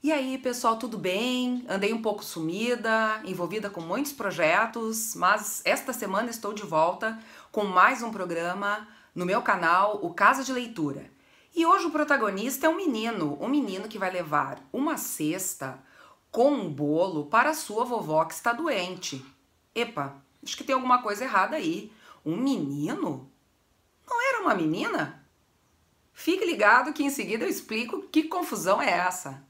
E aí, pessoal, tudo bem? Andei um pouco sumida, envolvida com muitos projetos, mas esta semana estou de volta com mais um programa no meu canal, o Casa de Leitura. E hoje o protagonista é um menino que vai levar uma cesta com um bolo para a sua vovó que está doente. Epa, acho que tem alguma coisa errada aí. Um menino? Não era uma menina? Fique ligado que em seguida eu explico que confusão é essa.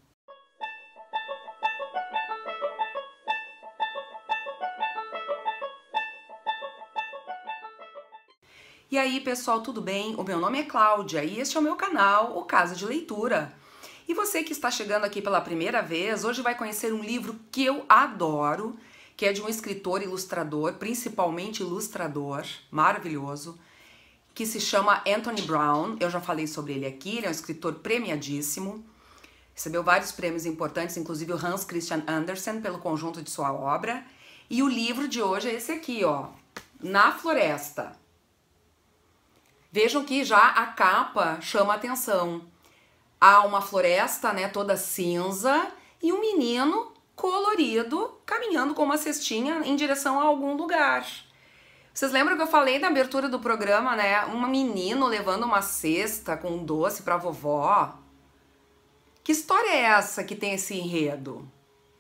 E aí, pessoal, tudo bem? O meu nome é Cláudia e este é o meu canal, o Casa de Leitura. E você que está chegando aqui pela primeira vez, hoje vai conhecer um livro que eu adoro, que é de um escritor ilustrador, principalmente ilustrador, maravilhoso, que se chama Anthony Brown. Eu já falei sobre ele aqui, ele é um escritor premiadíssimo, recebeu vários prêmios importantes, inclusive o Hans Christian Andersen, pelo conjunto de sua obra. E o livro de hoje é esse aqui, ó, Na Floresta. Vejam que já a capa chama atenção. Há uma floresta, né, toda cinza e um menino colorido caminhando com uma cestinha em direção a algum lugar. Vocês lembram que eu falei na abertura do programa, né? Um menino levando uma cesta com um doce para a vovó. Que história é essa que tem esse enredo?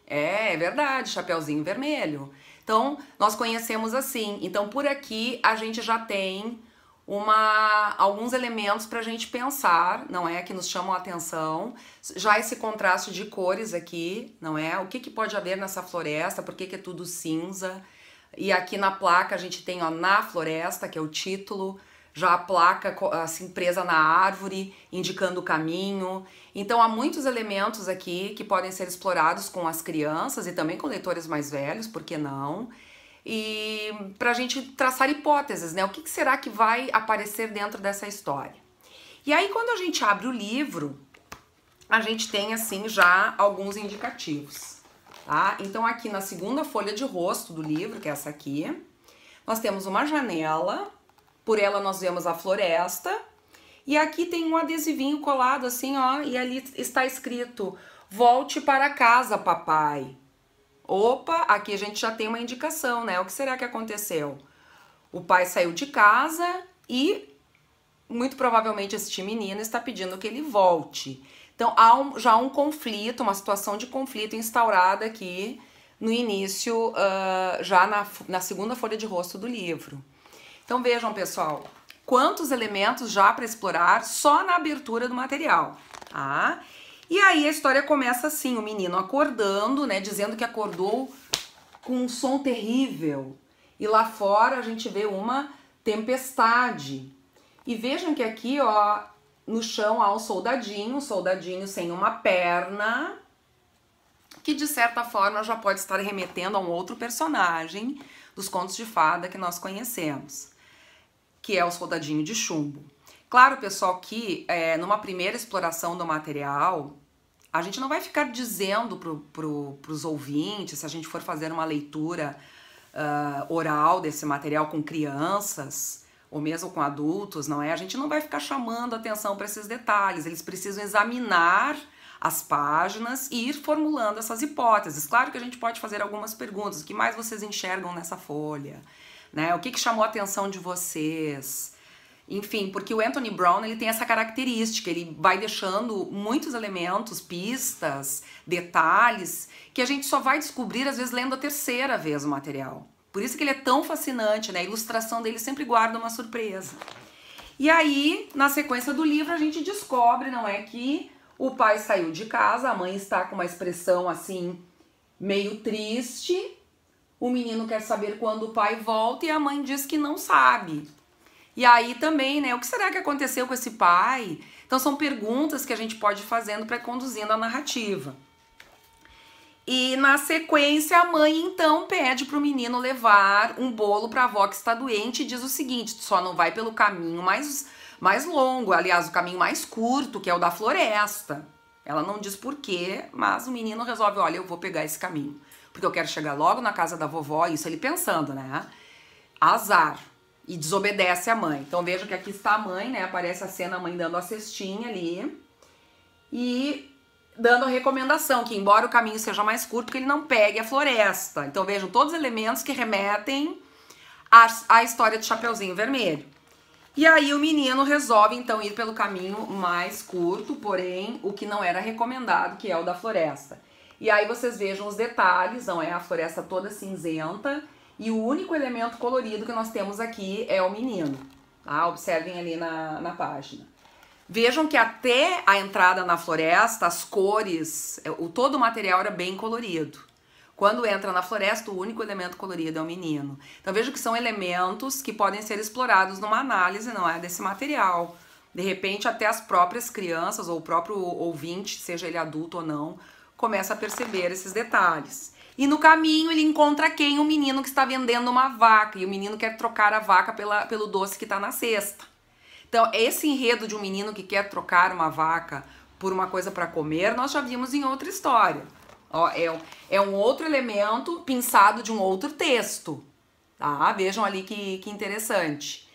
É verdade, Chapeuzinho Vermelho. Então, nós conhecemos assim. Então, por aqui a gente já tem alguns elementos para a gente pensar, não é? Que nos chamam a atenção. Já esse contraste de cores aqui, não é? O que pode haver nessa floresta? Por que é tudo cinza? E aqui na placa a gente tem, ó, Na Floresta, que é o título, já a placa assim presa na árvore, indicando o caminho. Então há muitos elementos aqui que podem ser explorados com as crianças e também com leitores mais velhos, por que não? E para a gente traçar hipóteses, né? O que será que vai aparecer dentro dessa história? E aí, quando a gente abre o livro, a gente tem, assim, já alguns indicativos, tá? Então, aqui na segunda folha de rosto do livro, que é essa aqui, nós temos uma janela, por ela nós vemos a floresta, e aqui tem um adesivinho colado, assim, ó, e ali está escrito: "Volte para casa, papai". Opa, aqui a gente já tem uma indicação, né? O que será que aconteceu? O pai saiu de casa e, muito provavelmente, este menino está pedindo que ele volte. Então, há já um conflito, uma situação de conflito instaurada aqui no início, já na segunda folha de rosto do livro. Então, vejam, pessoal, quantos elementos já para explorar só na abertura do material, tá? E aí a história começa assim, o menino acordando, né, dizendo que acordou com um som terrível. E lá fora a gente vê uma tempestade. E vejam que aqui, ó, no chão há um soldadinho sem uma perna, que de certa forma já pode estar remetendo a um outro personagem dos contos de fada que nós conhecemos, que é o soldadinho de chumbo. Claro, pessoal, que numa primeira exploração do material, a gente não vai ficar dizendo pros ouvintes, se a gente for fazer uma leitura oral desse material com crianças, ou mesmo com adultos, não é? A gente não vai ficar chamando atenção para esses detalhes, eles precisam examinar as páginas e ir formulando essas hipóteses. Claro que a gente pode fazer algumas perguntas: o que mais vocês enxergam nessa folha? Né? O que chamou a atenção de vocês? Enfim, porque o Anthony Brown, ele tem essa característica, ele vai deixando muitos elementos, pistas, detalhes, que a gente só vai descobrir, às vezes, lendo a terceira vez o material. Por isso que ele é tão fascinante, né? A ilustração dele sempre guarda uma surpresa. E aí, na sequência do livro, a gente descobre, não é, que o pai saiu de casa, a mãe está com uma expressão, assim, meio triste, o menino quer saber quando o pai volta e a mãe diz que não sabe. E aí também, né, o que será que aconteceu com esse pai? Então são perguntas que a gente pode ir fazendo para ir conduzindo a narrativa. E na sequência a mãe então pede para o menino levar um bolo para a avó que está doente e diz o seguinte: só não vai pelo caminho mais longo, aliás, o caminho mais curto, que é o da floresta. Ela não diz por quê, mas o menino resolve: olha, eu vou pegar esse caminho, porque eu quero chegar logo na casa da vovó. Isso ele pensando, né? Azar. E desobedece a mãe. Então vejam que aqui está a mãe, né? Aparece a cena, a mãe dando a cestinha ali. E dando a recomendação que, embora o caminho seja mais curto, que ele não pegue a floresta. Então vejam, todos os elementos que remetem à história de Chapeuzinho Vermelho. E aí o menino resolve então ir pelo caminho mais curto, porém o que não era recomendado, que é o da floresta. E aí vocês vejam os detalhes, não é? A floresta toda cinzenta e o único elemento colorido que nós temos aqui é o menino. Tá? Observem ali na página. Vejam que até a entrada na floresta, as cores, todo o material era bem colorido. Quando entra na floresta, o único elemento colorido é o menino. Então vejam que são elementos que podem ser explorados numa análise, não é, desse material. De repente, até as próprias crianças ou o próprio ouvinte, seja ele adulto ou não, começa a perceber esses detalhes. E no caminho ele encontra quem? Um menino que está vendendo uma vaca. E o menino quer trocar a vaca pelo doce que está na cesta. Então, esse enredo de um menino que quer trocar uma vaca por uma coisa para comer, nós já vimos em outra história. Ó, é um outro elemento pinçado de um outro texto, tá? Vejam ali que interessante.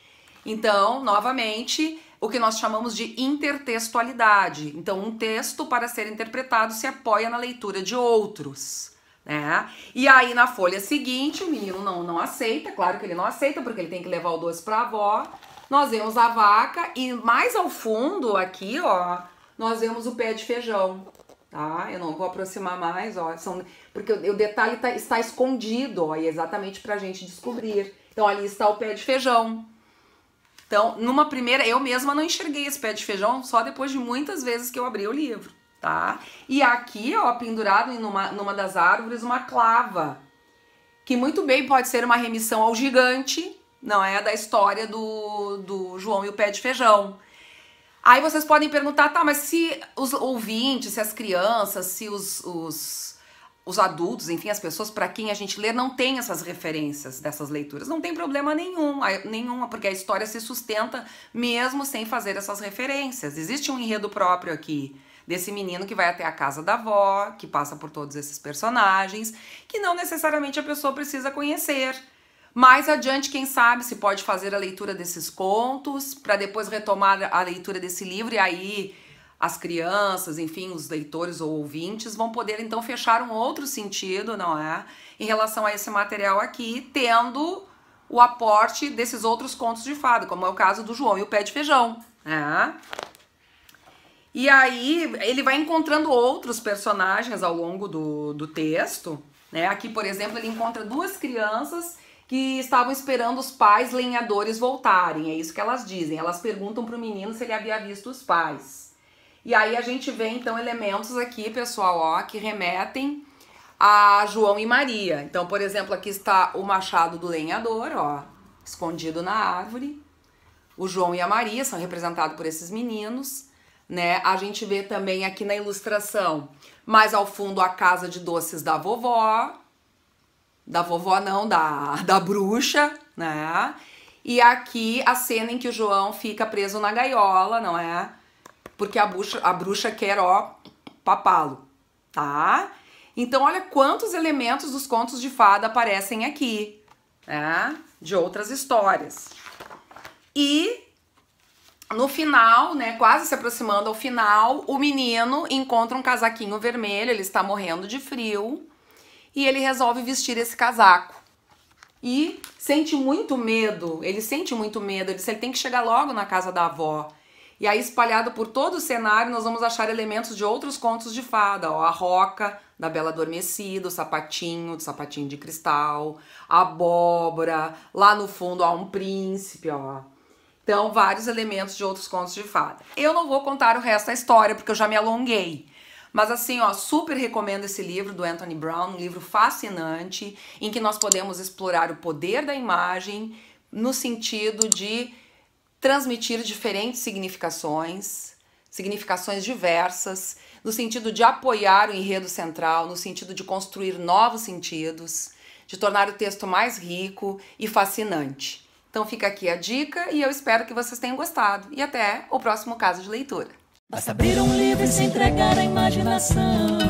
Então, novamente, o que nós chamamos de intertextualidade. Então, um texto, para ser interpretado, se apoia na leitura de outros, né? E aí, na folha seguinte, o menino não aceita, claro que ele não aceita, porque ele tem que levar o doce para a avó. Nós vemos a vaca e mais ao fundo aqui, ó, nós vemos o pé de feijão, tá? Eu não vou aproximar mais, ó, porque o detalhe está escondido, ó, e é exatamente pra gente descobrir. Então ali está o pé de feijão. Então, numa primeira, eu mesma não enxerguei esse pé de feijão, só depois de muitas vezes que eu abri o livro, tá? E aqui, ó, pendurado numa das árvores, uma clava, que muito bem pode ser uma remissão ao gigante, não é? Da história do João e o pé de feijão. Aí vocês podem perguntar, tá, mas se os ouvintes, se as crianças, se os adultos, enfim, as pessoas para quem a gente lê não tem essas referências dessas leituras, não tem problema nenhuma, porque a história se sustenta mesmo sem fazer essas referências. Existe um enredo próprio aqui, desse menino que vai até a casa da avó, que passa por todos esses personagens, que não necessariamente a pessoa precisa conhecer. Mais adiante, quem sabe, se pode fazer a leitura desses contos, para depois retomar a leitura desse livro, e aí as crianças, enfim, os leitores ou ouvintes vão poder então fechar um outro sentido, não é? Em relação a esse material aqui, tendo o aporte desses outros contos de fada, como é o caso do João e o pé de feijão, né? E aí ele vai encontrando outros personagens ao longo do texto, né? Aqui, por exemplo, ele encontra duas crianças que estavam esperando os pais lenhadores voltarem, é isso que elas dizem. Elas perguntam para o menino se ele havia visto os pais. E aí a gente vê então elementos aqui, pessoal, ó, que remetem a João e Maria. Então, por exemplo, aqui está o machado do lenhador, ó, escondido na árvore. O João e a Maria são representados por esses meninos, né? A gente vê também aqui na ilustração, mais ao fundo, a casa de doces da vovó. Da vovó não, da bruxa, né? E aqui a cena em que o João fica preso na gaiola, não é? Porque a bruxa quer, ó, papá-lo, tá? Então olha quantos elementos dos contos de fada aparecem aqui, né? De outras histórias. E no final, né, quase se aproximando ao final, o menino encontra um casaquinho vermelho, ele está morrendo de frio, e ele resolve vestir esse casaco. E sente muito medo, ele tem que chegar logo na casa da avó. E aí, espalhado por todo o cenário, nós vamos achar elementos de outros contos de fada, ó, a Roca, da Bela Adormecida, o sapatinho, do sapatinho de cristal, a abóbora, lá no fundo há um príncipe, ó. Então, vários elementos de outros contos de fada. Eu não vou contar o resto da história, porque eu já me alonguei. Mas assim, ó, super recomendo esse livro do Anthony Brown, um livro fascinante, em que nós podemos explorar o poder da imagem no sentido de transmitir diferentes significações diversas, no sentido de apoiar o enredo central, no sentido de construir novos sentidos, de tornar o texto mais rico e fascinante. Então fica aqui a dica e eu espero que vocês tenham gostado. E até o próximo caso de leitura. Basta abrir um livro e se entregar à imaginação.